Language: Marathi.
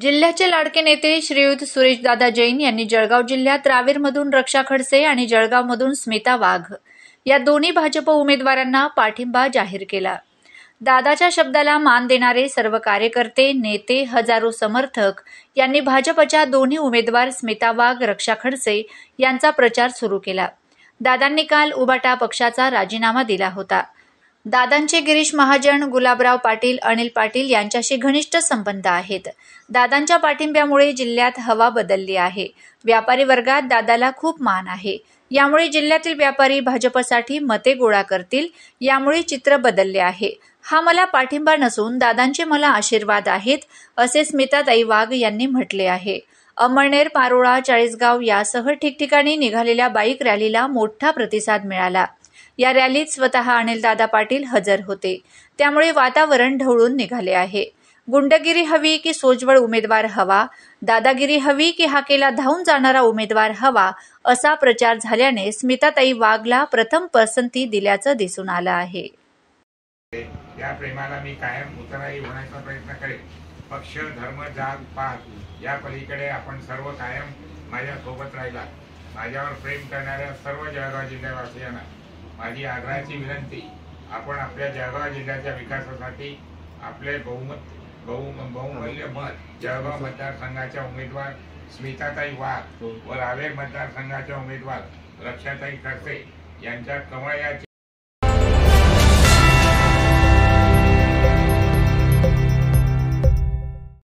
जिल्ह्याचे लाडके नेते श्रीयुत सुरेशदादा जैन यांनी जळगाव जिल्ह्यात रावेरमधून रक्षा खडसे आणि जळगावमधून स्मिता वाघ या दोन्ही भाजप उमेदवारांना पाठिंबा जाहीर केला। दादाच्या शब्दाला मान देणारे सर्व कार्यकर्ते, नेते, हजारो समर्थक यांनी भाजपच्या दोन्ही उमेदवार स्मिता वाघ, रक्षा खडसे यांचा प्रचार सुरू केला। दादांनी काल उबाटा पक्षाचा राजीनामा दिला होता। दादांचे गिरीश महाजन, गुलाबराव पाटील, अनिल पाटील यांच्याशी घनिष्ठ संबंध आहेत। दादांच्या पाठिंब्यामुळे जिल्ह्यात हवा बदलली आहे। व्यापारी वर्गात दादाला खूप मान आहे। यामुळे जिल्ह्यातील व्यापारी भाजपसाठी मते गोळा करतील। यामुळे चित्र बदलले आहे। हा मला पाठिंबा नसून दादांचे मला आशीर्वाद आहेत, असे स्मिताताई वाघ यांनी म्हटले आहे। अमळनेर, पारोळा, चाळीसगाव यासह ठिकठिकाणी निघालेल्या बाईक रॅलीला मोठा प्रतिसाद मिळाला। या रॅलीत स्वतः अनिलदादा पाटील हजर होते। त्यामुळे वातावरण ढवळून निघाले आहे। गुंडगिरी हवी की सोज्वळ उमेदवार हवा, दादागिरी हवी की हाकेला धावून जाणारा उमेदवार हवा, असा प्रचार झाल्याने स्मिताताई वाघला प्रथम पसंती दिल्याचं दिसून आलं आहे। या प्रेमाला मी कायम उतराई होण्याचा प्रयत्न करेन। पक्ष, धर्म, जात, पात या पलीकडे आपण सर्व कायम माझ्या सोबत राहिला। माझ्यावर प्रेम करणाऱ्या सर्व जळगाव जिल्ह्यावासियांना माझी आग्रहाची विनंती, आपण आपल्या जळगाव जिल्ह्याच्या विकासासाठी आपले बहुमूल्य मत जळगाव मतदारसंघाच्या उमेदवार स्मिताताई वाघ व रावेर मतदारसंघाच्या उमेदवार रक्षाताई खडसे यांच्या कमळ या